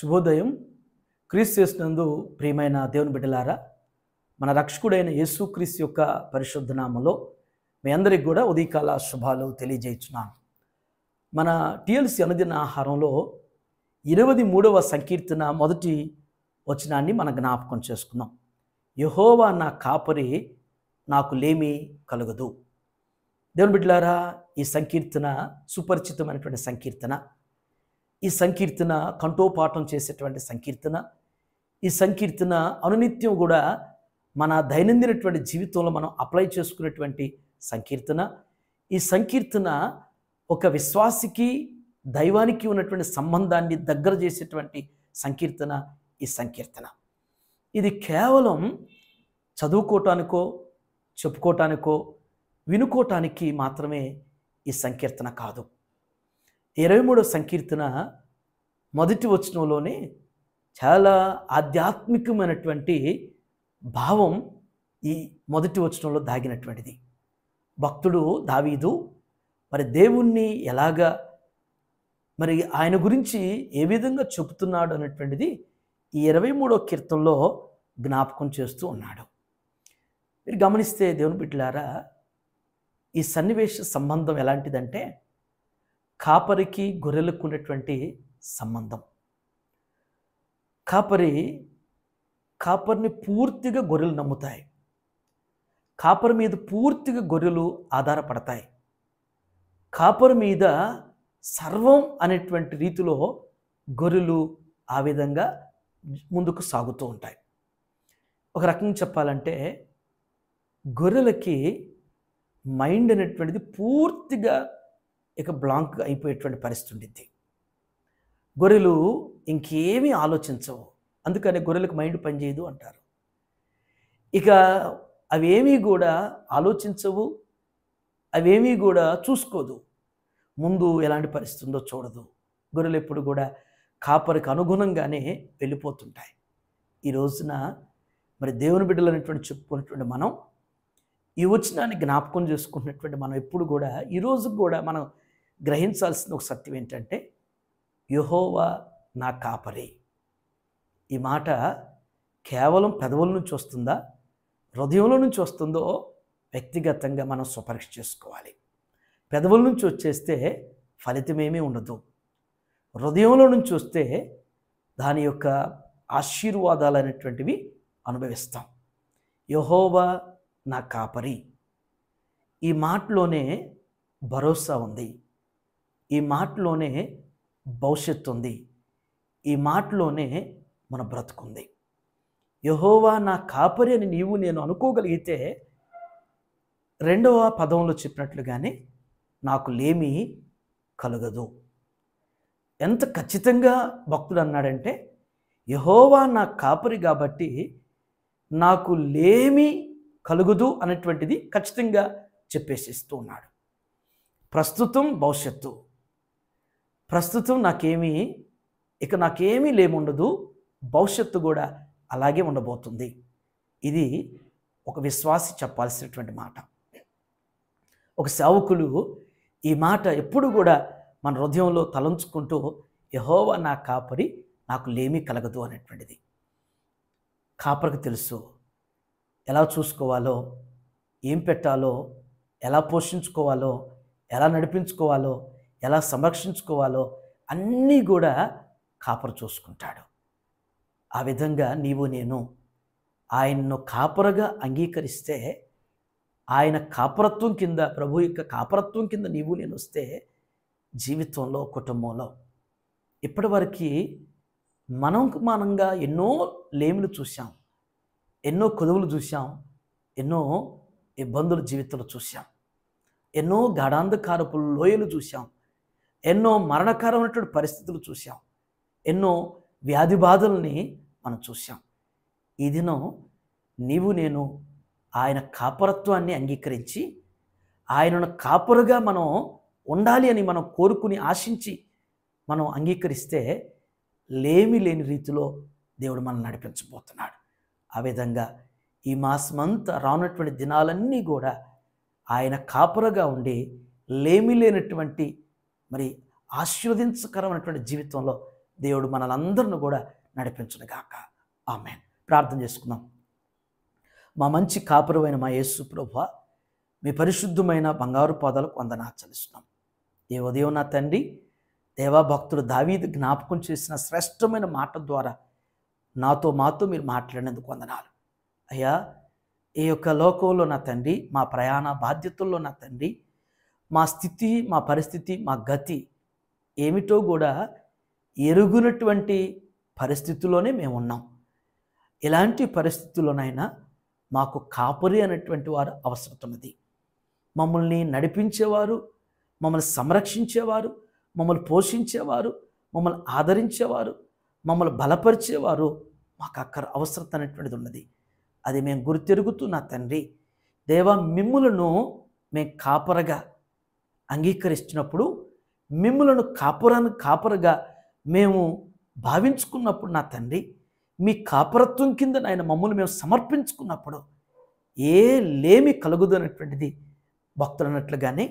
శుభోదయం. క్రీస్తు యేసునందు ప్రియమైన దేవుని బిడ్డలారా, మన రక్షకుడైన యేసుక్రీస్తు యొక్క పరిశుద్ధ నామములో మీ అందరికి కూడా ఉదయకాల శుభాలు తెలియజేస్తున్నాను. మన టిఎల్సి అనుదిన ఆహారంలో 23వ సంకీర్తన మొదటి వచనాన్ని మనం జ్ఞాపకం చేసుకున్నాం. యెహోవా నా కాపరి, నాకు లేమి కలుగదు. దేవుని బిడ్డలారా, ఈ సంకీర్తన సుపరిచితమైనటువంటి సంకీర్తన. ఈ సంకీర్తన కంఠోపాఠం చేసేటువంటి సంకీర్తన. ఈ సంకీర్తన అనునిత్యం కూడా మన దైనందినటువంటి జీవితంలో మనం అప్లై చేసుకునేటువంటి సంకీర్తన. ఈ సంకీర్తన ఒక విశ్వాసికి దైవానికి ఉన్నటువంటి సంబంధాన్ని దగ్గర చేసేటువంటి సంకీర్తన ఈ సంకీర్తన. ఇది కేవలం చదువుకోవటానికో చెప్పుకోవటానికో వినుకోవటానికి మాత్రమే ఈ సంకీర్తన కాదు. 23వ సంకీర్తన మొదటి వచనంలోనే చాలా ఆధ్యాత్మికమైనటువంటి భావం ఈ మొదటి వచనంలో దాగినటువంటిది. భక్తుడు దావీదు మరి దేవుణ్ణి ఎలాగా మరి ఆయన గురించి ఏ విధంగా చెబుతున్నాడు అనేటువంటిది ఈ 23వ కీర్తనలో జ్ఞాపకం చేస్తూ ఉన్నాడు. మీరు గమనిస్తే దేవుని బిడ్డలారా, ఈ సన్నివేశ సంబంధం ఎలాంటిదంటే కాపరికి గొర్రెలకు ఉన్నటువంటి సంబంధం. కాపరిని పూర్తిగా గొర్రెలు నమ్ముతాయి. కాపరి మీద పూర్తిగా గొర్రెలు ఆధారపడతాయి. కాపరి మీద సర్వం అనేటువంటి రీతిలో గొర్రెలు ఆ విధంగా ముందుకు సాగుతూ ఉంటాయి. ఒక రకంగా చెప్పాలంటే గొర్రెలకి మైండ్ అనేటువంటిది పూర్తిగా ఇక బ్లాంక్ అయిపోయేటువంటి పరిస్థితి ఉండిద్ది. గొర్రెలు ఇంకేమీ ఆలోచించవు. అందుకని గొర్రెలకు మైండ్ పనిచేయదు అంటారు. ఇక అవేమీ కూడా ఆలోచించవు, అవేమీ కూడా చూసుకోదు. ముందు ఎలాంటి పరిస్థితి ఉందో చూడదు. గొర్రెలు ఎప్పుడు కూడా కాపరికి అనుగుణంగానే వెళ్ళిపోతుంటాయి. ఈ రోజున మరి దేవుని బిడ్డలు అనేటువంటి చెప్పుకున్నటువంటి మనం ఈ వచనాన్ని జ్ఞాపకం చేసుకున్నటువంటి మనం ఎప్పుడు కూడా ఈరోజు కూడా మనం గ్రహించాల్సిన ఒక సత్యం ఏంటంటే యెహోవా నా కాపరి. ఈ మాట కేవలం పెదవుల నుంచి వస్తుందా, హృదయంలో నుంచి వస్తుందో వ్యక్తిగతంగా మనం స్వపరీక్ష చేసుకోవాలి. పెదవుల నుంచి వచ్చేస్తే ఫలితమేమీ ఉండదు. హృదయంలో నుంచి వస్తే దాని యొక్క ఆశీర్వాదాలు అనేటువంటివి అనుభవిస్తాం. యెహోవా నా కాపరి, ఈ మాటలోనే భరోసా ఉంది. ఈ మాటలోనే భవిష్యత్తు ఉంది. ఈ మాటలోనే మన బ్రతుకుంది. యెహోవా నా కాపరి అని నీవు నేను అనుకోగలిగితే 2వ పదంలో చెప్పినట్లుగానే నాకు లేమి కలగదు. ఎంత ఖచ్చితంగా భక్తుడు అన్నాడంటే యెహోవా నా కాపరి కాబట్టి నాకు లేమి కలుగదు అనేటువంటిది ఖచ్చితంగా చెప్పేసిస్తూ ఉన్నాడు. ప్రస్తుతం భవిష్యత్తు. ప్రస్తుతం నాకేమీ లేముండదు. భవిష్యత్తు కూడా అలాగే ఉండబోతుంది. ఇది ఒక విశ్వాసి చెప్పాల్సినటువంటి మాట. ఒక సేవకులు ఈ మాట ఎప్పుడు కూడా మన హృదయంలో తలంచుకుంటూ యెహోవా నా కాపరి, నాకు లేమి కలగదు అనేటువంటిది. కాపరికి తెలుసు ఎలా చూసుకోవాలో, ఏం పెట్టాలో, ఎలా పోషించుకోవాలో, ఎలా నడిపించుకోవాలో, ఎలా సంరక్షించుకోవాలో అన్నీ కూడా కాపరి చూసుకుంటాడు. ఆ విధంగా నీవు నేను ఆయన్ను కాపరగా అంగీకరిస్తే, ఆయన కాపరత్వం కింద, ప్రభు యొక్క కాపరత్వం కింద నీవు నేను వస్తే జీవితంలో, కుటుంబంలో ఇప్పటివరకు మనంగా ఎన్నో లేమిలు చూసాం, ఎన్నో కొదువులు చూసాం, ఎన్నో ఇబ్బందులు జీవితంలో చూసాం, ఎన్నో గాఢాంధకారపు లోయలు చూసాం, ఎన్నో మరణకరమైనటువంటి పరిస్థితులు చూసాం, ఎన్నో వ్యాధి బాధల్ని మనం చూసాం. ఈ దినం నీవు నేను ఆయన కాపరత్వాన్ని అంగీకరించి ఆయనను కాపరుగా మనం ఉండాలి అని మనం కోరుకుని ఆశించి మనం అంగీకరిస్తే లేమి లేని రీతిలో దేవుడు మనల్ని నడిపించబోతున్నాడు. ఆ విధంగా ఈ మాసమంతా రానటువంటి దినాలన్నీ కూడా ఆయన కాపరగా ఉండి లేమి లేనటువంటి మరి ఆశీర్వదించకరమైనటువంటి జీవితంలో దేవుడు మనలందరిని కూడా నడిపించునుగాక. ఆమేన్. ప్రార్థన చేసుకుందాం. మా మంచి కాపురమైన మా యేసు ప్రభువా, మీ పరిశుద్ధమైన బంగారు పాదాలకు వందనాలు చెల్లిస్తున్నాం. ఈ ఉదయం నా తండ్రి, దేవా భక్తుడు దావీదు జ్ఞాపకం చేసిన శ్రేష్టమైన మాట ద్వారా మాతో మీరు మాట్లాడినందుకు వందనాలు. అయ్యా, ఈ యొక్క లోకంలో నా తండ్రి, మా ప్రయాణ బాధ్యతల్లో నా తండ్రి, మా స్థితి, మా పరిస్థితి, మా గతి ఏమిటో కూడా ఎరుగునటువంటి పరిస్థితుల్లోనే మేము ఉన్నాం. ఇలాంటి పరిస్థితుల్లోనైనా మాకు కాపరి అనేటువంటి వారు అవసరం ఉన్నది. మమ్మల్ని నడిపించేవారు, మమ్మల్ని సంరక్షించేవారు, మమ్మల్ని పోషించేవారు, మమ్మల్ని ఆదరించేవారు, మమ్మల్ని బలపరిచేవారు మాకు అక్కడ అవసరం అనేటువంటిది ఉన్నది. అది మేము గుర్తెరుగుతూ నా తండ్రి దేవా, మిమ్ములను మేము కాపరగా అంగీకరిస్తున్నప్పుడు, మిమ్ములను కాపరగా మేము భావించుకున్నప్పుడు నా తండ్రి, మీ కాపరత్వం కింద నాయన మమ్మల్ని మేము సమర్పించుకున్నప్పుడు ఏ లేమి కలుగుదు అనేటువంటిది భక్తులు అన్నట్లుగానే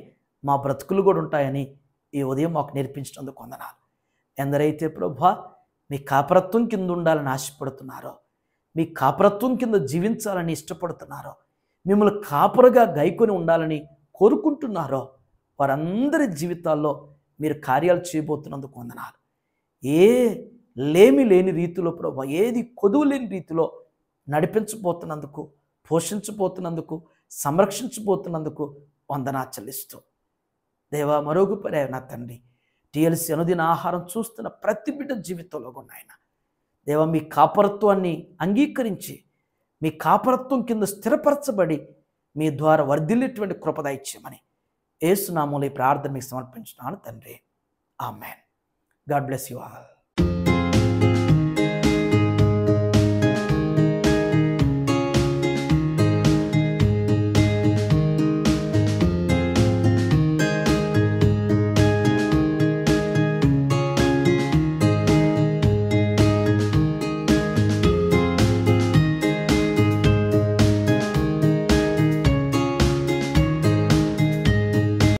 మా బ్రతుకులు కూడా ఉంటాయని ఈ ఉదయం మాకు నేర్పించినందుకు వందనాలు. ఎందరైతే ప్రభువా మీ కాపరత్వం కింద ఉండాలని ఆశపడుతున్నారో, మీ కాపరత్వం కింద జీవించాలని ఇష్టపడుతున్నారో, మిమ్మల్ని కాపరగా గైకొని ఉండాలని కోరుకుంటున్నారో, వారందరి జీవితాల్లో మీరు కార్యాలు చేయబోతున్నందుకు వందనాలు. ఏ లేమి లేని రీతిలో ప్రభువా, ఏది కొదువు లేని రీతిలో నడిపించబోతున్నందుకు, పోషించబోతున్నందుకు, సంరక్షించబోతున్నందుకు వందనాలు చెల్లిస్తూ దేవా, మరొక పర్యాయం నా తండ్రి, టీఎల్సీ అనుదిన ఆహారం చూస్తున్న ప్రతి బిడ్డ జీవితంలో కూడా ఆయన దేవా, మీ కాపరత్వాన్ని అంగీకరించి మీ కాపరత్వం కింద స్థిరపరచబడి మీ ద్వారా వర్ధిల్లేటువంటి కృప దయచేయమని యేసు నామములో ఈ ప్రార్థన మీకు సమర్పించున్నాను తండ్రి. ఆమేన్. God bless you all.